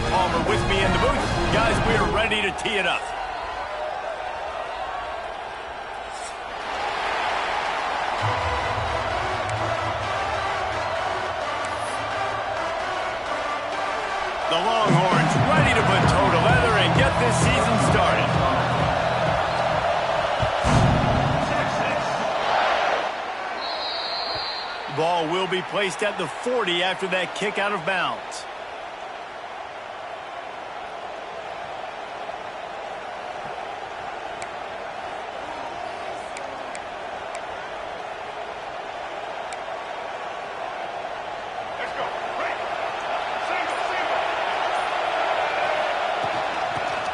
Palmer with me in the booth. Guys, we are ready to tee it up. The Longhorns ready to put toe to leather and get this season started. The ball will be placed at the 40 after that kick out of bounds.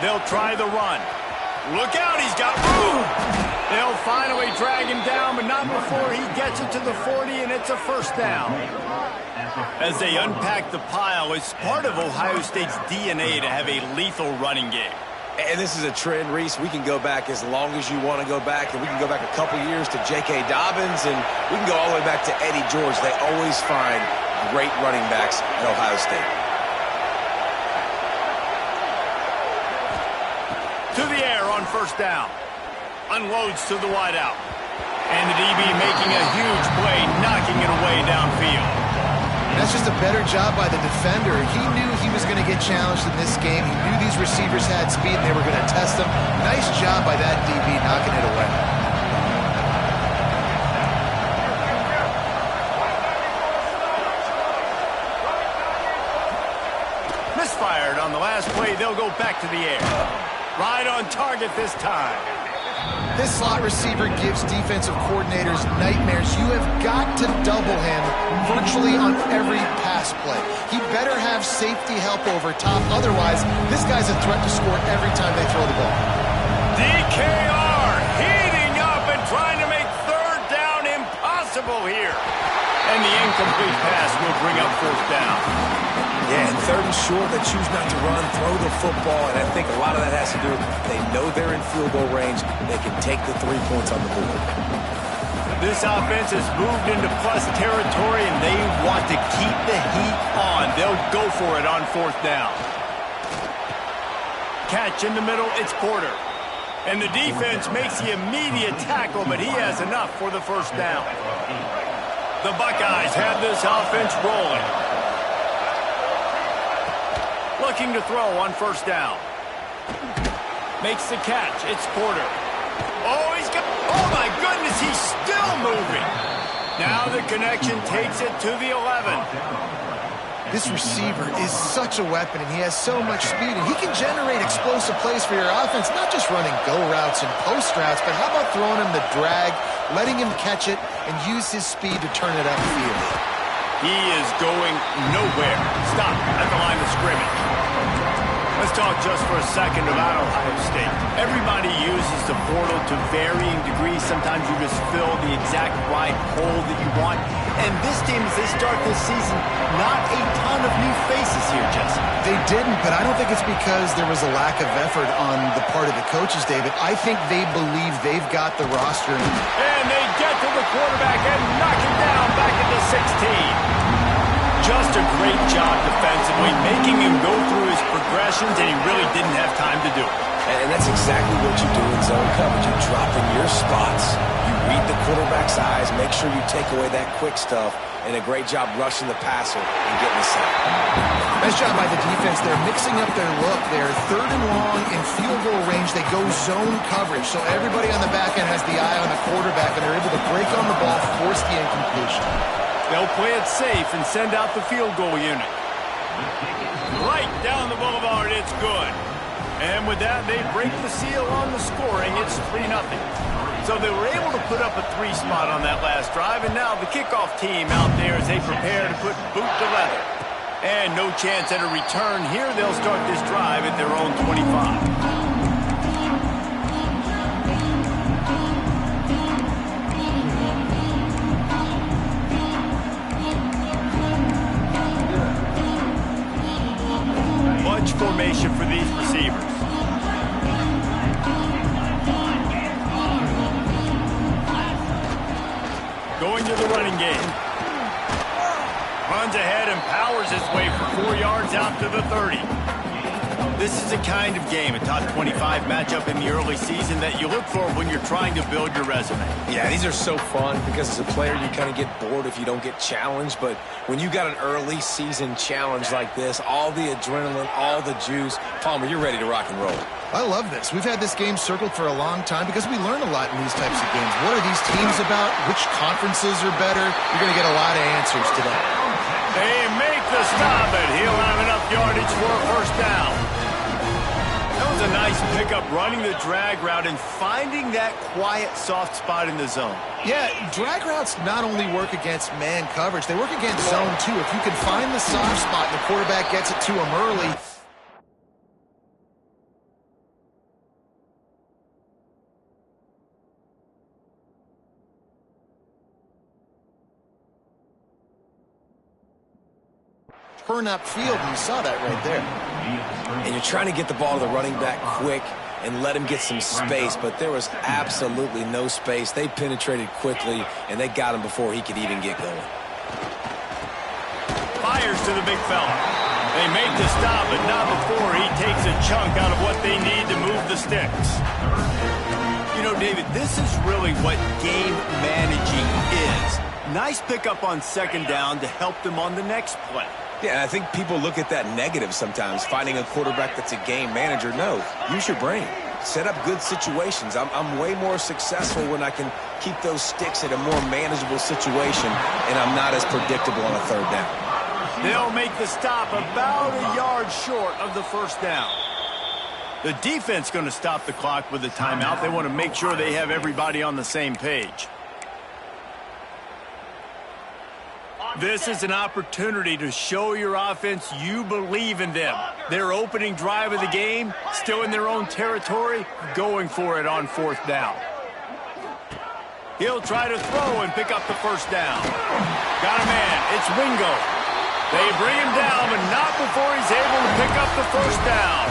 They'll try the run. Look out, he's got room. They'll finally drag him down, but not before he gets it to the 40, and it's a first down. As they unpack the pile, it's part of Ohio State's DNA to have a lethal running game. And this is a trend, Reese. We can go back as long as you want to go back, and we can go back a couple years to J.K. Dobbins, and we can go all the way back to Eddie George. They always find great running backs at Ohio State. To the air on first down. Unloads to the wideout. And the DB making a huge play, knocking it away downfield. That's just a better job by the defender. He knew he was going to get challenged in this game. He knew these receivers had speed and they were going to test him. Nice job by that DB knocking it away. Misfired on the last play. They'll go back to the air. Right on target this time. This slot receiver gives defensive coordinators nightmares. You have got to double him virtually on every pass play. He better have safety help over top. Otherwise, this guy's a threat to score every time they throw the ball. DKR heating up and trying to make third down impossible here. And the incomplete pass will bring up fourth down. Yeah, and third and short, they choose not to run, throw the football, and I think a lot of that has to do with they know they're in field goal range. They can take the 3 points on the board. This offense has moved into plus territory, and they want to keep the heat on. They'll go for it on fourth down. Catch in the middle, it's Porter. And the defense makes the immediate tackle, but he has enough for the first down. The Buckeyes have this offense rolling. Looking to throw on first down. Makes the catch. It's Porter. Oh, he's got... Oh, my goodness, he's still moving. Now the connection takes it to the 11. This receiver is such a weapon, and he has so much speed, and he can generate explosive plays for your offense, not just running go routes and post routes, but how about throwing him the drag, letting him catch it, and use his speed to turn it upfield. He is going nowhere. Stop at the line of scrimmage. Let's talk just for a second about Ohio State. Everybody uses the portal to varying degrees. Sometimes you just fill the exact right hole that you want. And this team, as they start this season, not a ton of new faces here, Jesse. They didn't, but I don't think it's because there was a lack of effort on the part of the coaches, David. I think they believe they've got the roster. And they get to the quarterback and knock him down back into 16. Just a great job defensively, making him go through his progressions, and he really didn't have time to do it. And that's exactly what you do in zone coverage. You drop in your spots, you read the quarterback's eyes, make sure you take away that quick stuff, and a great job rushing the passer and getting the sack. Nice job by the defense. They're mixing up their look. They're third and long in field goal range. They go zone coverage, so everybody on the back end has the eye on the quarterback, and they're able to break on the ball, force the incompletion. They'll play it safe and send out the field goal unit. Right down the boulevard, it's good. And with that, they break the seal on the scoring. It's 3-0. So they were able to put up a 3 spot on that last drive, and now the kickoff team out there as they prepare to put boot to leather. And no chance at a return here. They'll start this drive at their own 25. Formation for these receivers. Going to the running game. Runs ahead and powers powers its way for 4 yards out to the 30. This is the kind of game, a top 25 matchup in the early season, that you look for when you're trying to build your resume. Yeah, these are so fun because as a player, you kind of get bored if you don't get challenged. But when you got an early season challenge like this, all the adrenaline, all the juice, Palmer, you're ready to rock and roll. I love this. We've had this game circled for a long time because we learn a lot in these types of games. What are these teams about? Which conferences are better? You're going to get a lot of answers today. They make the stop, and he'll have enough yardage for a first down. That was a nice pickup, running the drag route and finding that quiet, soft spot in the zone. Yeah, drag routes not only work against man coverage, they work against zone too. If you can find the soft spot and the quarterback gets it to him early, turn upfield, and you saw that right there. And you're trying to get the ball to the running back quick and let him get some space, but there was absolutely no space. They penetrated quickly, and they got him before he could even get going. Fires to the big fella. They make the stop, but not before he takes a chunk out of what they need to move the sticks. You know, David, this is really what game managing is. Nice pickup on second down to help them on the next play. Yeah, I think people look at that negative sometimes, finding a quarterback that's a game manager. No, use your brain. Set up good situations. I'm way more successful when I can keep those sticks at a more manageable situation, and I'm not as predictable on a third down. They'll make the stop about a yard short of the first down. The defense going to stop the clock with a timeout. They want to make sure they have everybody on the same page. This is an opportunity to show your offense you believe in them. Their opening drive of the game, still in their own territory, going for it on fourth down. He'll try to throw and pick up the first down. Got a man. It's Wingo. They bring him down, but not before he's able to pick up the first down.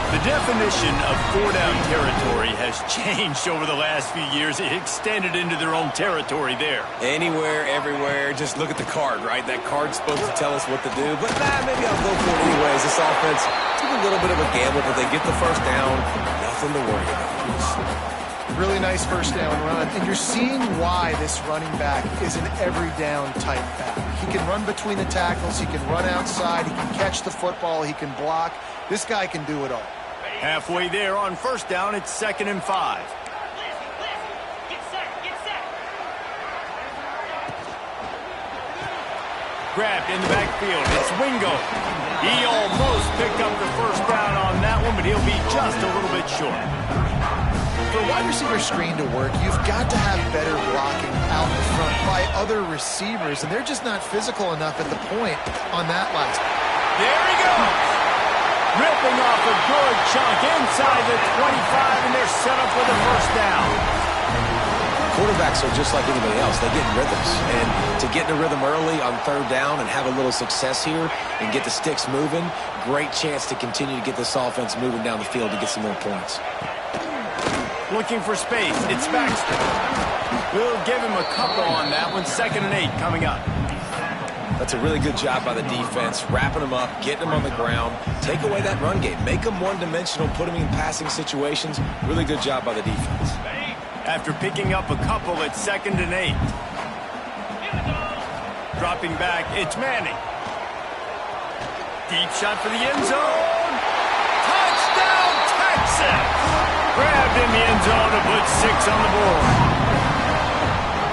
The definition of four-down territory has changed over the last few years. It extended into their own territory there. Anywhere, everywhere, just look at the card, right? That card's supposed to tell us what to do, but maybe I'll go for it anyways. This offense took a little bit of a gamble, but they get the first down. Nothing to worry about. Really nice first down run, and you're seeing why this running back is an every-down type back. He can run between the tackles, he can run outside, he can catch the football, he can block. This guy can do it all. Halfway there on first down, it's 2nd and 5. Grabbed in the backfield. It's Wingo. He almost picked up the first down on that one, but he'll be just a little bit short. For a wide receiver screen to work, you've got to have better blocking out in front by other receivers, and they're just not physical enough at the point on that last. There he goes. Ripping off a good chunk inside the 25, and they're set up for the first down. Quarterbacks are just like anybody else. They get in rhythms. And to get in a rhythm early on third down and have a little success here and get the sticks moving, great chance to continue to get this offense moving down the field to get some more points. Looking for space. It's Baxter. We'll give him a couple on that one. 2nd and 8 coming up. That's a really good job by the defense, wrapping them up, getting them on the ground, take away that run game, make them one-dimensional, put them in passing situations. Really good job by the defense. After picking up a couple, it's 2nd and 8. Dropping back, it's Manning. Deep shot for the end zone. Touchdown, Texas! Grabbed in the end zone to put 6 on the board.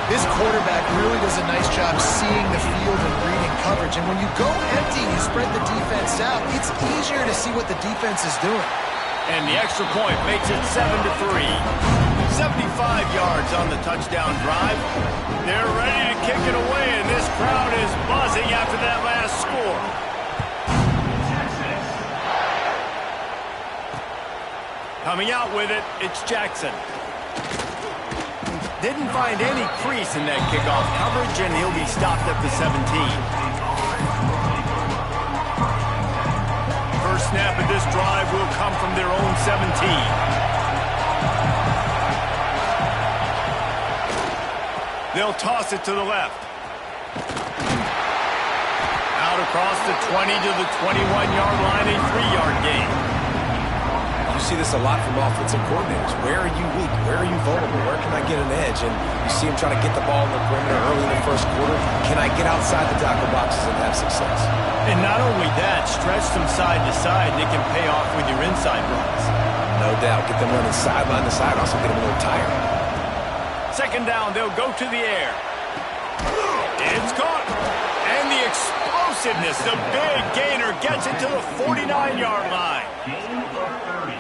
This quarterback really does a nice job seeing the field and reading coverage. And when you go empty and you spread the defense out, it's easier to see what the defense is doing. And the extra point makes it 7-3. 75 yards on the touchdown drive. They're ready to kick it away, and this crowd is buzzing after that last score. Coming out with it, it's Jackson. Didn't find any crease in that kickoff coverage, and he'll be stopped at the 17. First snap of this drive will come from their own 17. They'll toss it to the left. Out Across the 20 to the 21-yard line, a 3-yard gain. You see this a lot from offensive coordinators. Where are you weak? Where are you vulnerable? Where can I get an edge? And you see him trying to get the ball in the perimeter early in the first quarter. Can I get outside the tackle boxes and have success? And not only that, stretch them side to side, and it can pay off with your inside runs. No doubt. Get them running sideline to side. Also get them a little tired. Second down, they'll go to the air. It's caught. And the explosiveness, the big gainer gets it to the 49-yard line.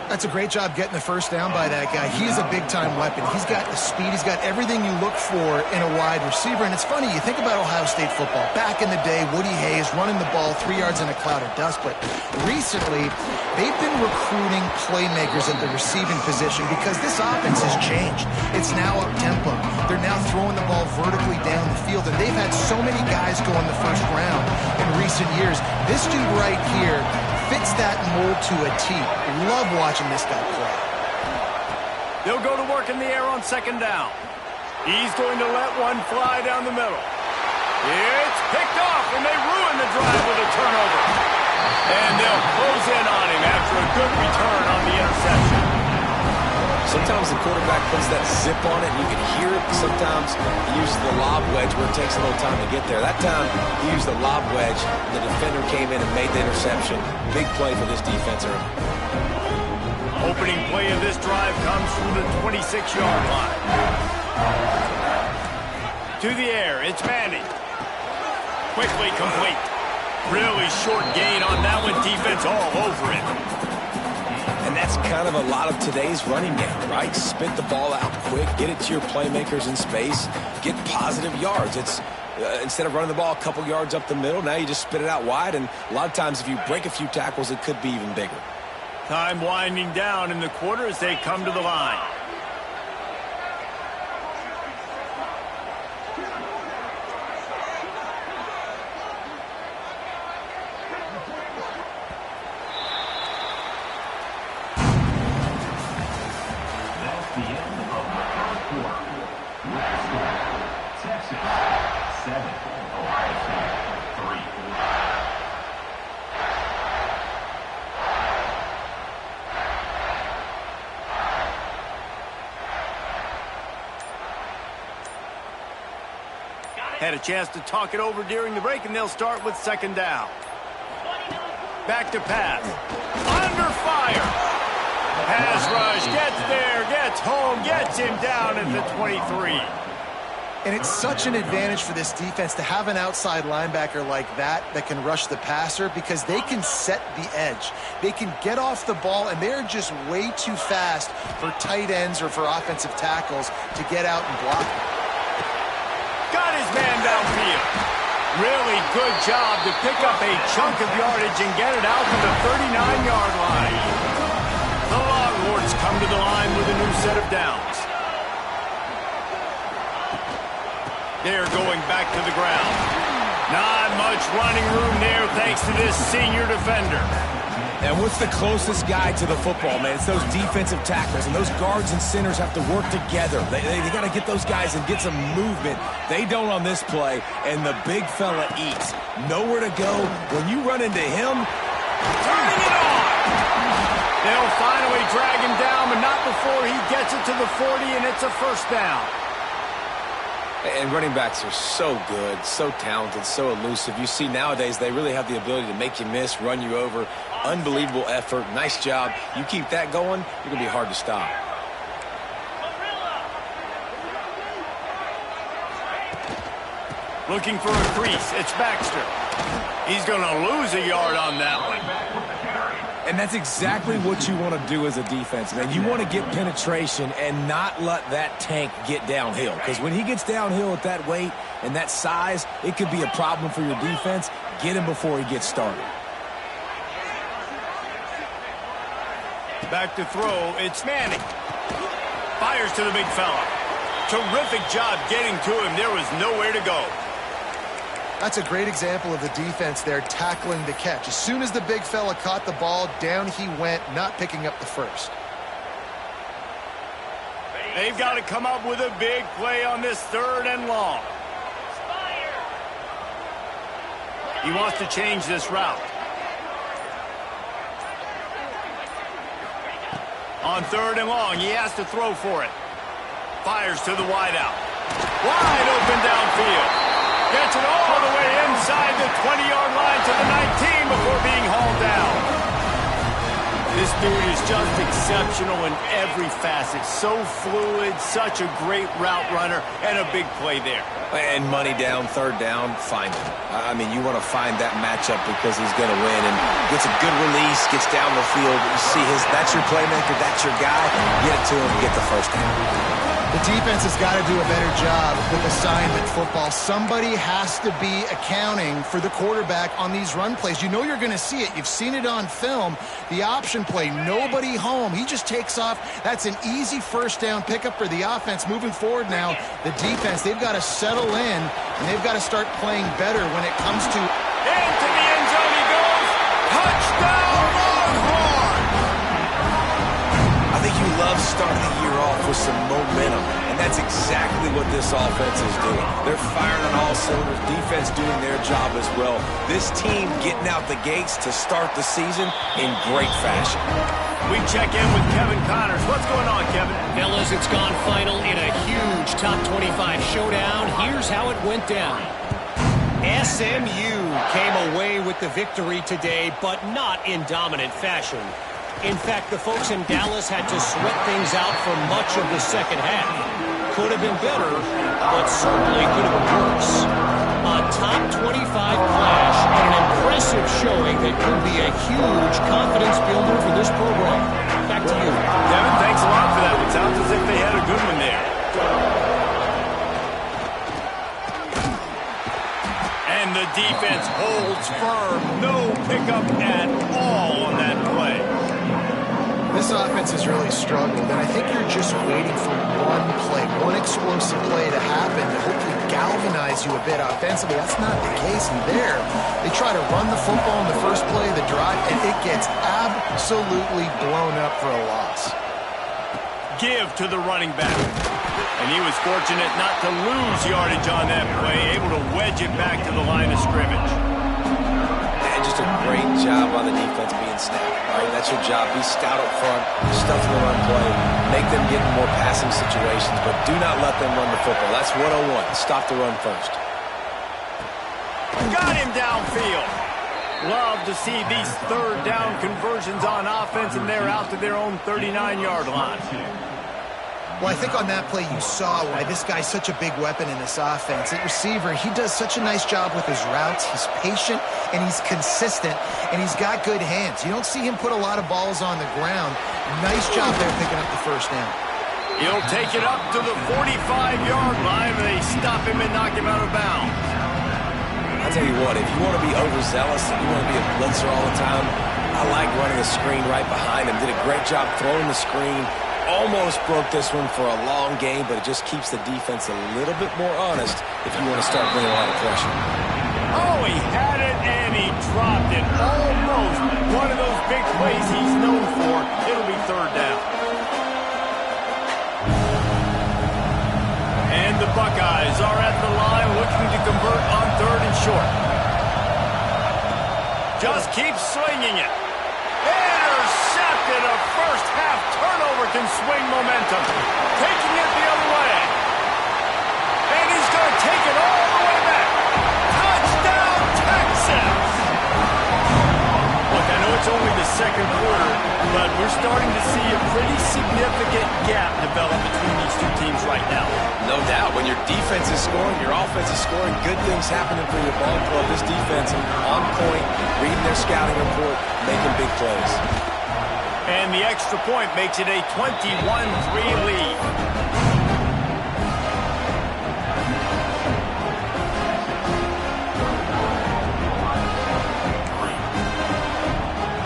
That's a great job getting the first down by that guy. He's a big-time weapon. He's got the speed. He's got everything you look for in a wide receiver. And it's funny, you think about Ohio State football. Back in the day, Woody Hayes running the ball 3 yards in a cloud of dust. But recently, they've been recruiting playmakers at the receiving position because this offense has changed. It's now up-tempo. They're now throwing the ball vertically down the field. And they've had so many guys go in the first round in recent years. This dude right here fits that mold to a T. Love watching this guy play. They'll go to work in the air on second down. He's going to let one fly down the middle. It's picked off, and they ruin the drive with a turnover. And they'll close in on him after a good return on the interception. Sometimes the quarterback puts that zip on it, and you can hear it. Sometimes he uses the lob wedge where it takes a little time to get there. That time, he used the lob wedge, and the defender came in and made the interception. Big play for this defense early. Opening play of this drive comes from the 26-yard line. To the air, it's Manning. Quickly complete. Really short gain on that one. Defense all over it. And that's kind of a lot of today's running game, right? Spit the ball out quick, get it to your playmakers in space, get positive yards. It's instead of running the ball a couple yards up the middle, now you just spit it out wide, and a lot of times if you break a few tackles, it could be even bigger. Time winding down in the quarter as they come to the line. Had a chance to talk it over during the break, and they'll start with second down. Back to pass. Under fire. Pass rush. Gets there. Gets home. Gets him down at the 23. And it's such an advantage for this defense to have an outside linebacker like that can rush the passer because they can set the edge. They can get off the ball, and they're just way too fast for tight ends or for offensive tackles to get out and block. Got his man downfield. Really good job to pick up a chunk of yardage and get it out to the 39-yard line. The Longhorns come to the line with a new set of downs. They're going back to the ground. Not much running room there thanks to this senior defender. And what's the closest guy to the football, man? It's those defensive tackles, and those guards and centers have to work together. They got to get those guys and get some movement. They don't on this play, and the big fella eats. Nowhere to go. When you run into him, turning it on. They'll finally drag him down, but not before he gets it to the 40, and it's a first down. And running backs are so good, so talented, so elusive. You see nowadays they really have the ability to make you miss, run you over. Unbelievable effort. Nice job. You keep that going, you're going to be hard to stop. Looking for a crease. It's Baxter. He's going to lose a yard on that one. And that's exactly what you want to do as a defense, man. You want to get penetration and not let that tank get downhill. Because when he gets downhill at that weight and that size, it could be a problem for your defense. Get him before he gets started. Back to throw. It's Manning. Fires to the big fella. Terrific job getting to him. There was nowhere to go. That's a great example of the defense there tackling the catch. As soon as the big fella caught the ball, down he went, not picking up the first. They've got to come up with a big play on this third and long. He wants to change this route. On 3rd and long, he has to throw for it. Fires to the wideout. Wide open downfield. Gets it all the way inside the 20-yard line to the 19 before being hauled down. This dude is just exceptional in every facet. So fluid, such a great route runner, and a big play there. And money down, 3rd down, find him. I mean, you want to find that matchup because he's going to win. And gets a good release, gets down the field. You see that's your playmaker, that's your guy. Get it to him, get the 1st down. The defense has got to do a better job with assignment football. Somebody has to be accounting for the quarterback on these run plays. You know you're going to see it. You've seen it on film. The option play, nobody home. He just takes off. That's an easy 1st down pickup for the offense. Moving forward now, the defense, they've got to settle in, and they've got to start playing better when it comes to... Into the end zone he goes. Touchdown, Longhorn! I think you love starting the year off with some momentum, and that's exactly what this offense is doing. They're firing on all cylinders, defense doing their job as well. This team getting out the gates to start the season in great fashion. We check in with Kevin Connors. What's going on, Kevin? Fellas, it's gone final in a huge top 25 showdown. Here's how it went down. SMU came away with the victory today, but not in dominant fashion. In fact, the folks in Dallas had to sweat things out for much of the second half. Could have been better, but certainly could have been worse. A top 25 clash and an impressive showing that could be a huge confidence builder for this program. Back to you. Kevin, thanks a lot for that. It sounds as if they had a good one there. And the defense holds firm. No pickup at all on that play. This offense has really struggled, and I think you're just waiting for one play, one explosive play to happen to hopefully galvanize you a bit offensively. That's not the case in there. They try to run the football in the first play of the drive, and it gets absolutely blown up for a loss. Give to the running back. And he was fortunate not to lose yardage on that play, able to wedge it back to the line of scrimmage. And just a great job on the defense being stout. All right, that's your job. Be stout up front, stuff the run play, make them get in more passing situations, but do not let them run the football. That's 101. Stop the run first. Got him downfield. Love to see these 3rd down conversions on offense, and they're out to their own 39-yard line. Well, I think on that play you saw why this guy's such a big weapon in this offense. At receiver, he does such a nice job with his routes. He's patient, and he's consistent, and he's got good hands. You don't see him put a lot of balls on the ground. Nice job there picking up the 1st down. He'll take it up to the 45-yard line, and they stop him and knock him out of bounds. I'll tell you what, if you want to be overzealous and you want to be a blitzer all the time, I like running a screen right behind him. Did a great job throwing the screen. Almost broke this one for a long game, but it just keeps the defense a little bit more honest if you want to start bringing a lot of pressure. Oh, he had it, and he dropped it. Almost one of those big plays he's known for. It'll be 3rd down. And the Buckeyes are at the line looking to convert on 3rd and short. Just keep slinging it. Intercepted. A first-half turnover can swing momentum. Taking it the other way. And he's going to take it all the way back. Touchdown, Texas! Look, I know it's only the 2nd quarter, but we're starting to see a pretty significant gap develop between these two teams right now. No doubt. When your defense is scoring, your offense is scoring, good things happening for your ball club. This defense on point, reading their scouting report, making big plays. And the extra point makes it a 21-3 lead.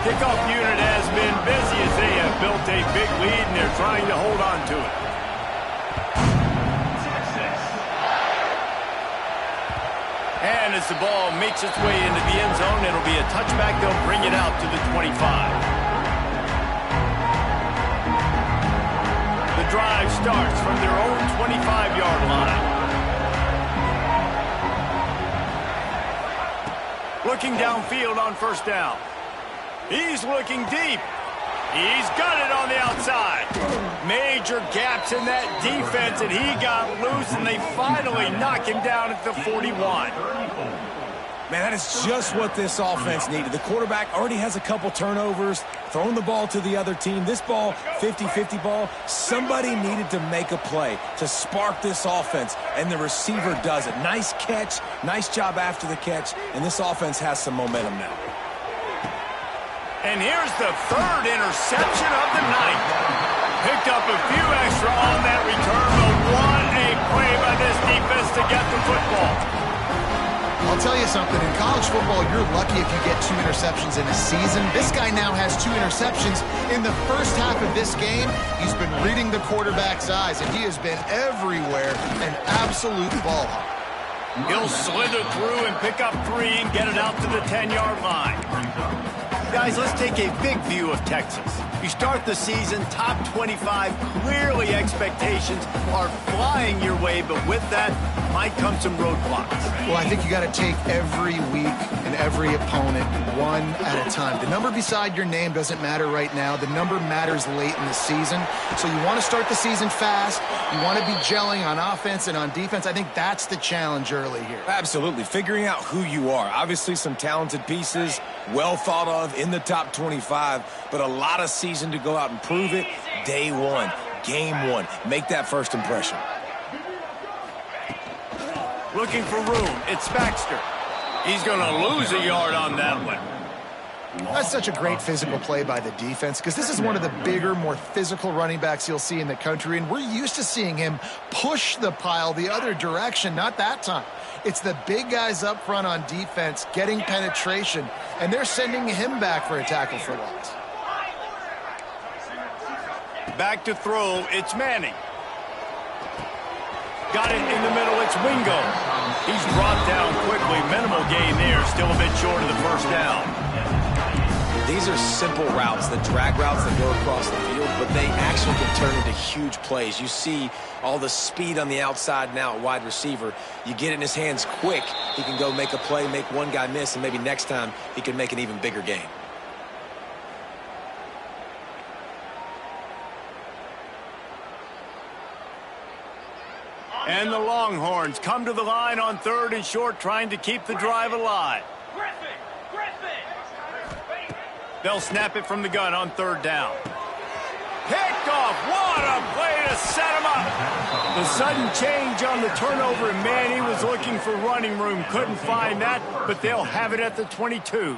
Kickoff unit has been busy as they have built a big lead, and they're trying to hold on to it. And as the ball makes its way into the end zone, it'll be a touchback. They'll bring it out to the 25. The drive starts from their own 25-yard line. Looking downfield on first down. He's looking deep. He's got it on the outside. Major gaps in that defense, and he got loose, and they finally knock him down at the 41. Man, that is just what this offense needed. The quarterback already has a couple turnovers, throwing the ball to the other team. This ball, 50-50 ball, somebody needed to make a play to spark this offense, and the receiver does it. Nice catch, nice job after the catch, and this offense has some momentum now. And here's the third interception of the night. Picked up a few extra on that return, but what a play by this defense to get the football. I'll tell you something, in college football, you're lucky if you get 2 interceptions in a season. This guy now has 2 interceptions. In the first half of this game, he's been reading the quarterback's eyes, and he has been everywhere, an absolute ball hawk. He'll slither through and pick up 3 and get it out to the 10-yard line. Guys, let's take a big view of Texas. You start the season top 25. Clearly expectations are flying your way, but with that might come some roadblocks. Well, I think you got to take every week and every opponent one at a time. The number beside your name doesn't matter right now. The number matters late in the season. So you want to start the season fast. You want to be gelling on offense and on defense. I think that's the challenge early here. Absolutely. Figuring out who you are. Obviously some talented pieces, well thought of in the top 25, but a lot of season to go out and prove it. Day one, game one. Make that first impression. Looking for room. It's Baxter. He's going to lose a yard on that one. That's such a great physical play by the defense because this is one of the bigger, more physical running backs you'll see in the country, and we're used to seeing him push the pile the other direction. Not that time. It's the big guys up front on defense getting penetration, and they're sending him back for a tackle for loss. Back to throw. It's Manning. Got it in the middle. It's Wingo. He's brought down quickly. Minimal gain there. Still a bit short of the first down. These are simple routes, the drag routes that go across the field, but they actually can turn into huge plays. You see all the speed on the outside now at wide receiver. You get it in his hands quick, he can go make a play, make one guy miss, and maybe next time he can make an even bigger gain. And the Longhorns come to the line on 3rd and short, trying to keep the drive alive. They'll snap it from the gun on 3rd down. Picked off. What a play to set him up. The sudden change on the turnover, and man, he was looking for running room. Couldn't find that, but they'll have it at the 22.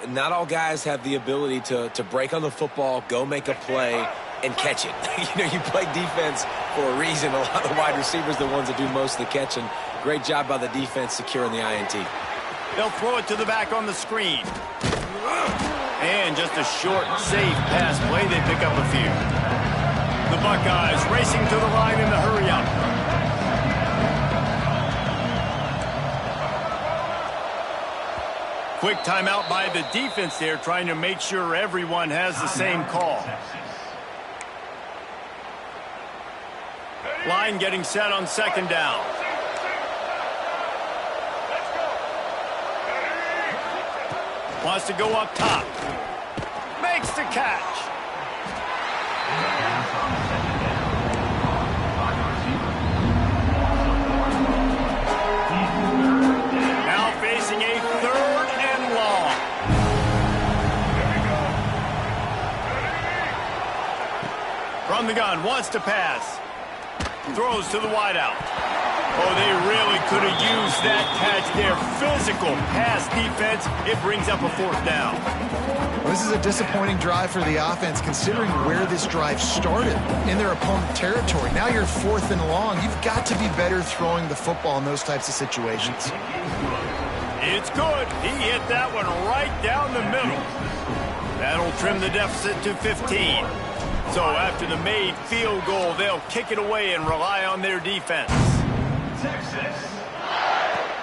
Not all guys have the ability to break on the football, go make a play, and catch it. You play defense for a reason. A lot of the wide receivers are the ones that do most of the catching. Great job by the defense securing the INT. They'll throw it to the back on the screen. And just a short, safe pass play. They pick up a few. The Buckeyes racing to the line in the hurry-up. Quick timeout by the defense there, trying to make sure everyone has the same call. Line getting set on 2nd down. Wants to go up top. Makes the catch. Now facing a 3rd and long. From the gun, wants to pass. Throws to the wideout. Oh, they really could have used that catch there. Physical pass defense. It brings up a 4th down. Well, this is a disappointing drive for the offense, considering where this drive started, in their opponent territory. Now you're 4th and long. You've got to be better throwing the football in those types of situations. It's good. He hit that one right down the middle. That'll trim the deficit to 15. So after the made field goal, they'll kick it away and rely on their defense.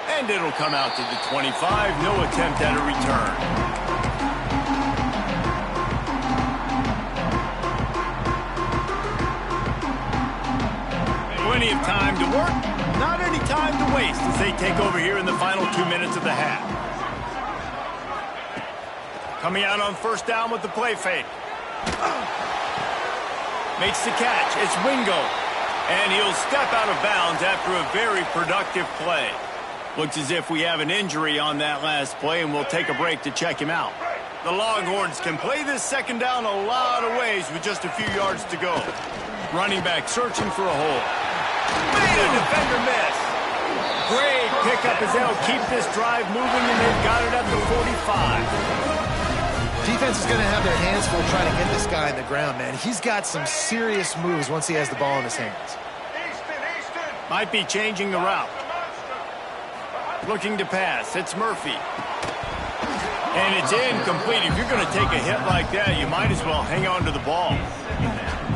And it'll come out to the 25. No attempt at a return. Plenty of time to work. Not any time to waste as they take over here in the final 2 minutes of the half. Coming out on first down with the play fake. Makes the catch. It's Wingo. And he'll step out of bounds after a very productive play. Looks as if we have an injury on that last play, and we'll take a break to check him out. The Longhorns can play this second down a lot of ways with just a few yards to go. Running back searching for a hole. Made a defender miss. Great pickup as they'll keep this drive moving, and they've got it at the 45. Defense is going to have their hands full trying to get this guy on the ground, man. He's got some serious moves once he has the ball in his hands. Might be changing the route. Looking to pass. It's Murphy. And it's incomplete. If you're going to take a hit like that, you might as well hang on to the ball.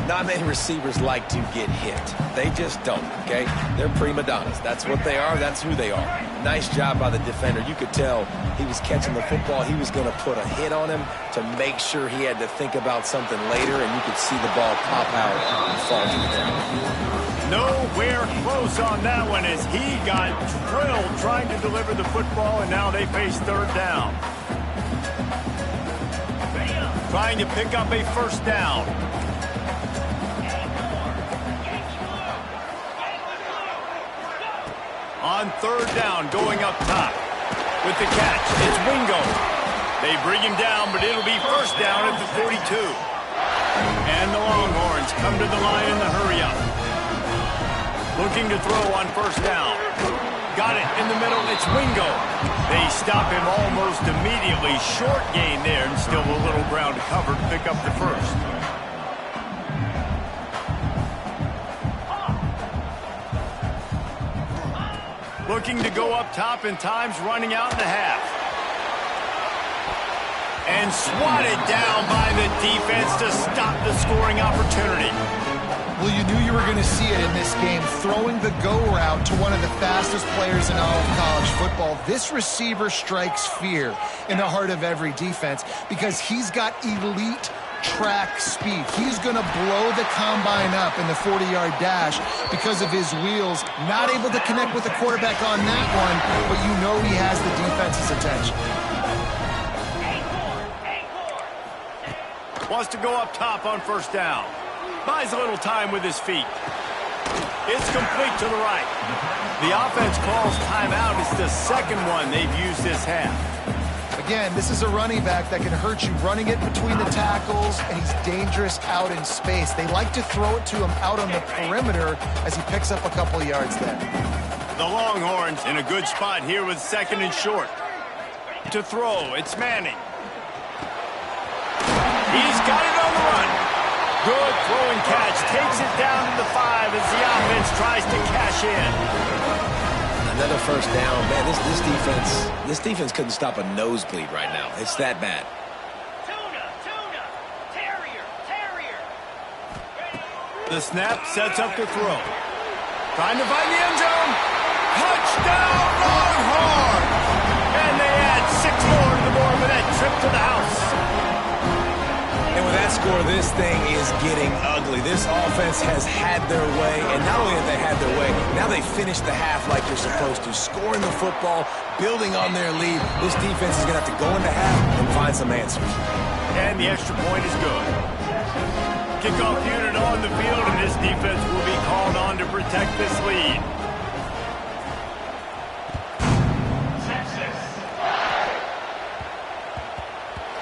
Not many receivers like to get hit. They just don't, okay? They're prima donnas. That's what they are. That's who they are. Nice job by the defender. You could tell he was catching the football. He was going to put a hit on him to make sure he had to think about something later, and you could see the ball pop out and fall to the ground. Nowhere close on that one as he got drilled trying to deliver the football, and now they face third down. Trying to pick up a first down. On third down, going up top. With the catch, it's Wingo. They bring him down, but it'll be first down at the 42. And the Longhorns come to the line in the hurry-up. Looking to throw on first down. Got it in the middle, it's Wingo. They stop him almost immediately. Short gain there, and still a little ground to cover to pick up the first. Looking to go up top, and time's running out in the half. And swatted down by the defense to stop the scoring opportunity. Well, you knew you were going to see it in this game, throwing the go route to one of the fastest players in all of college football. This receiver strikes fear in the heart of every defense because he's got elite track speed. He's going to blow the combine up in the 40-yard dash because of his wheels. Not able to connect with the quarterback on that one, but you know he has the defense's attention. Wants to go up top on first down. Buys a little time with his feet. It's complete to the right. The offense calls timeout. It's the second one they've used this half. Again, this is a running back that can hurt you running it between the tackles, and he's dangerous out in space. They like to throw it to him out on the perimeter as he picks up a couple of yards there. The Longhorns in a good spot here with second and short. To throw, it's Manning. He's got it on the run. Good throw and catch. Takes it down to the 5 as the offense tries to cash in. Another first down. Man, this defense couldn't stop a nosebleed right now. It's that bad. The snap sets up the throw. Trying to find the end zone. Touchdown, Longhorns! And they add 6 more to the board with that trip to the house. And with that score, this thing is getting ugly. This offense has had their way, and not only have they had their way, now they finish the half like they're supposed to, scoring the football, building on their lead. This defense is going to have to go into half and find some answers. And the extra point is good. Kickoff unit on the field, and this defense will be called on to protect this lead.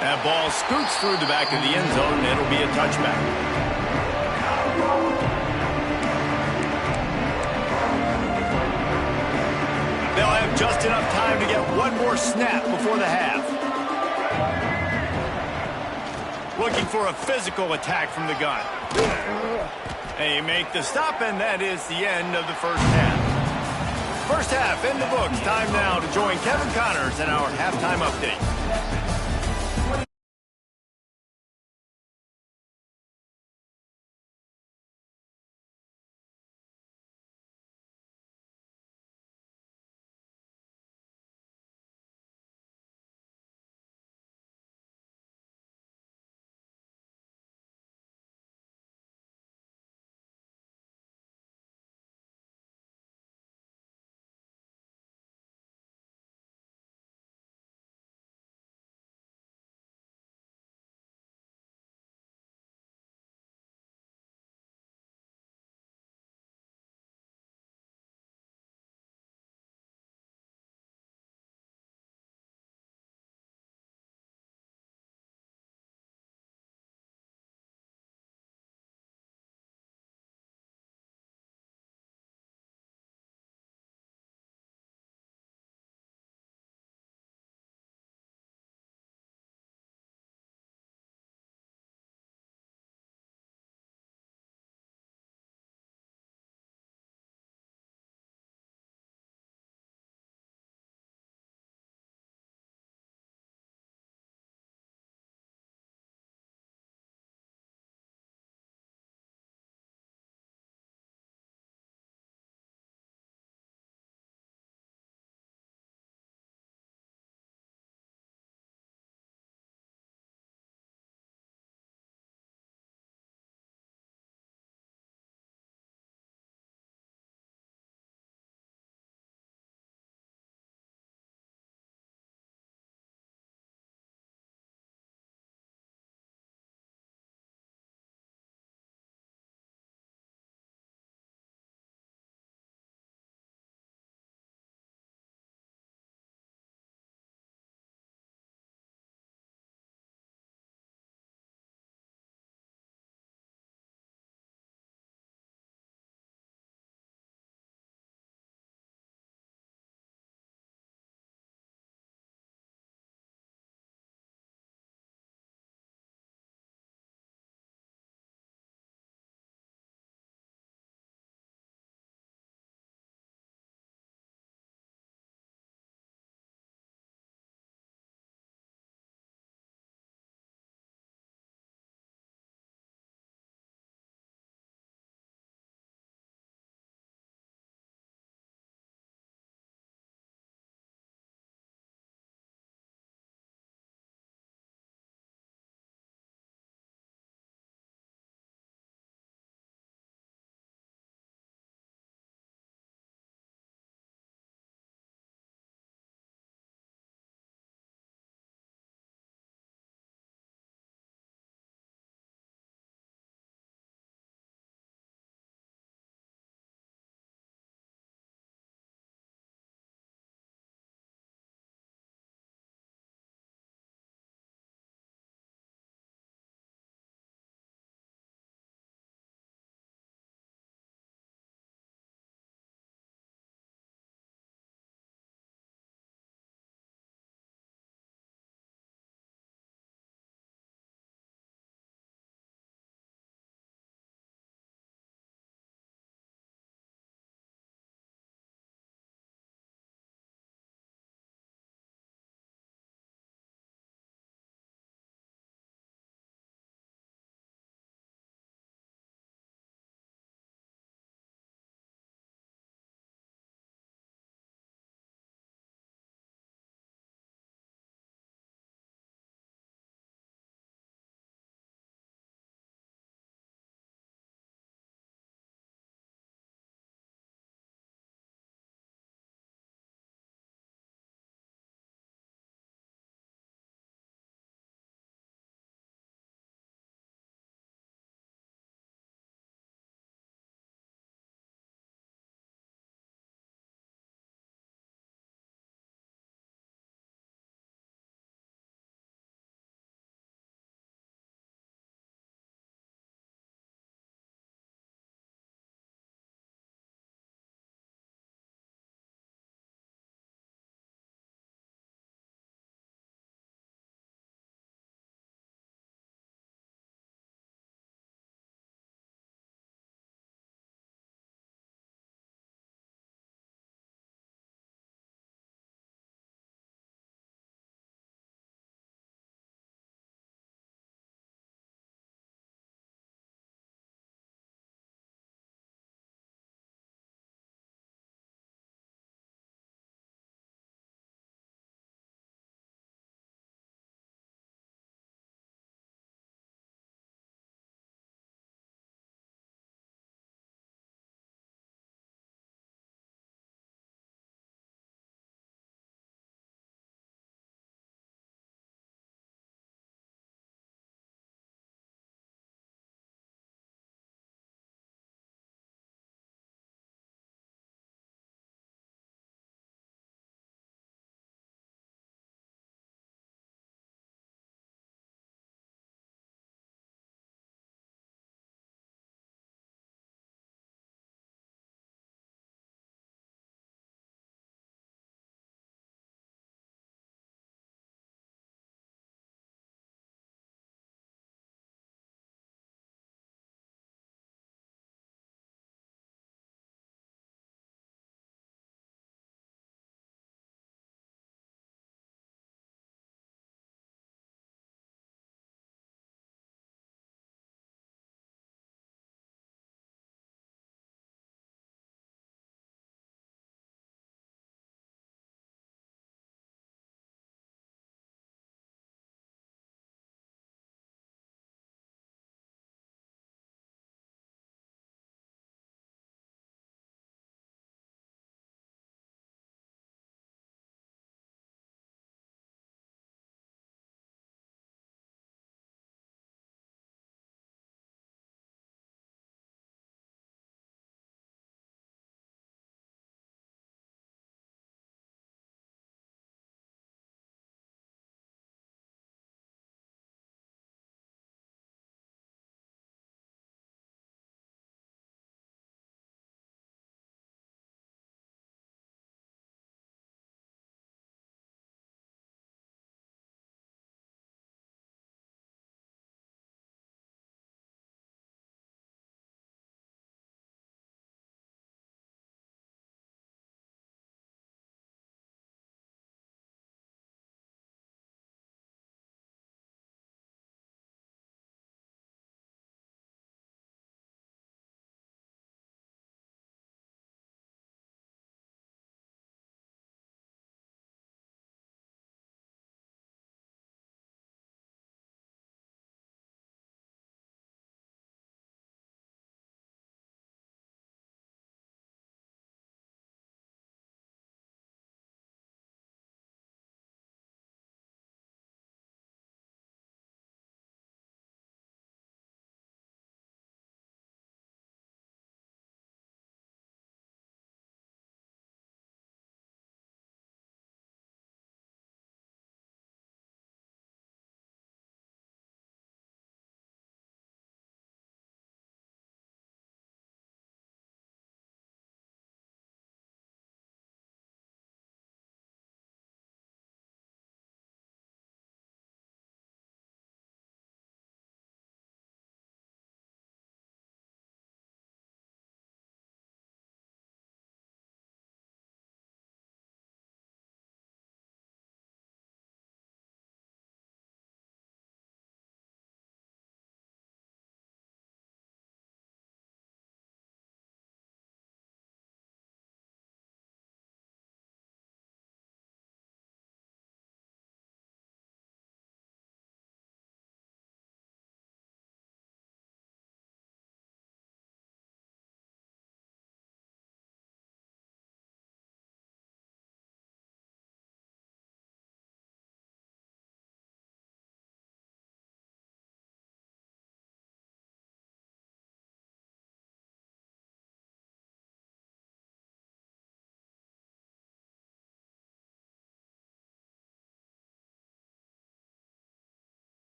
That ball scoots through the back of the end zone, and it'll be a touchback. They'll have just enough time to get one more snap before the half. Looking for a physical attack from the gun. They make the stop, and that is the end of the first half. First half in the books. Time now to join Kevin Connors in our halftime update.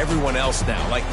everyone else now. Like,